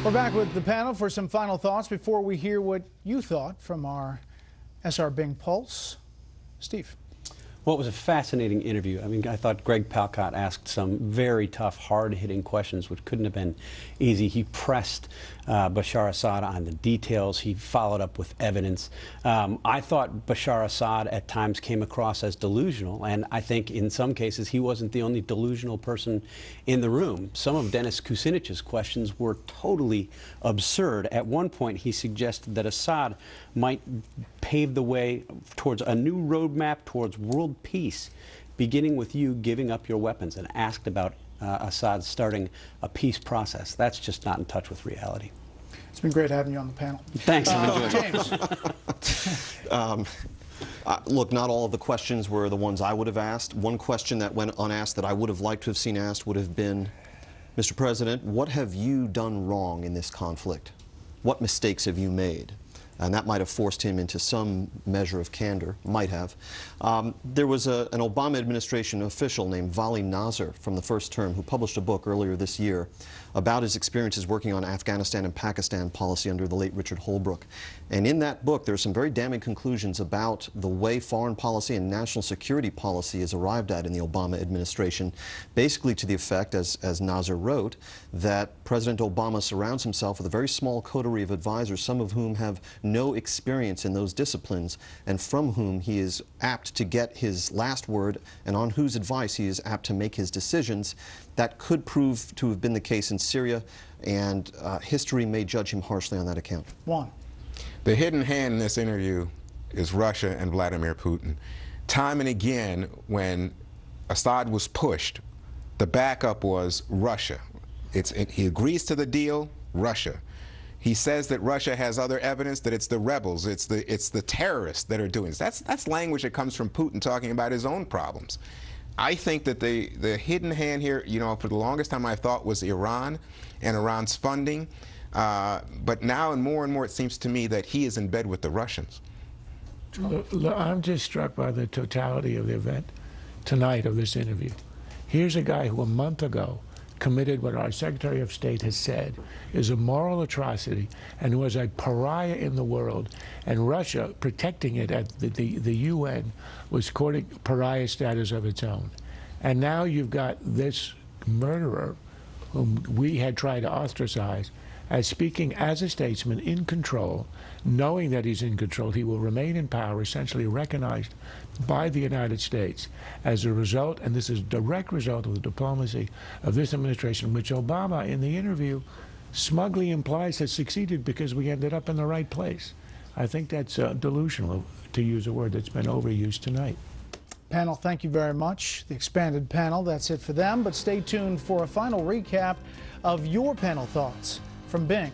We're back with the panel for some final thoughts before we hear what you thought from our SR Bing Pulse. Steve. Well, it was a fascinating interview. I mean, I thought Greg Palcott asked some very tough, hard-hitting questions, which couldn't have been easy. He pressed Bashar Assad on the details. He followed up with evidence. I thought Bashar Assad at times came across as delusional, and I think in some cases he wasn't the only delusional person in the room. Some of Dennis Kucinich's questions were totally absurd. At one point, he suggested that Assad might pave the way towards a new roadmap towards world peace, beginning with you giving up your weapons, and asked about Assad starting a peace process. That's just not in touch with reality. It's been great having you on the panel. Thanks. James. Look, not all of the questions were the ones I would have asked. One question that went unasked that I would have liked to have seen asked would have been, Mr. President, what have you done wrong in this conflict? What mistakes have you made? And that might have forced him into some measure of candor, might have. There was an Obama administration official named Vali Nasr from the first term who published a book earlier this year about his experiences working on Afghanistan and Pakistan policy under the late Richard Holbrooke. And in that book, there are some very damning conclusions about the way foreign policy and national security policy is arrived at in the Obama administration, basically to the effect, as Nasr wrote, that President Obama surrounds himself with a very small coterie of advisors, some of whom have no experience in those disciplines, and from whom he is apt to get his last word, and on whose advice he is apt to make his decisions. That could prove to have been the case in Syria, and history may judge him harshly on that account. Juan. The hidden hand in this interview is Russia and Vladimir Putin. Time and again, when Assad was pushed, the backup was Russia. He agrees to the deal, Russia. He says that Russia has other evidence, that it's the rebels, it's the terrorists that are doing this. That's language that comes from Putin talking about his own problems. I think that the hidden hand here, you know, for the longest time I thought was Iran and Iran's funding. But now and more it seems to me that he is in bed with the Russians. I'm just struck by the totality of the event tonight of this interview. Here's a guy who a month ago committed what our Secretary of State has said is a moral atrocity and was a pariah in the world, and Russia, protecting it at the UN, was courting pariah status of its own. And now you've got this murderer whom we had tried to ostracize as speaking as a statesman in control, knowing that he's in control. He will remain in power, essentially recognized by the United States as a result, and this is a direct result of the diplomacy of this administration, which Obama in the interview smugly implies has succeeded because we ended up in the right place. I think that's delusional, to use a word that's been overused tonight. Panel, thank you very much. The expanded panel, that's it for them, but stay tuned for a final recap of your panel thoughts from Bing.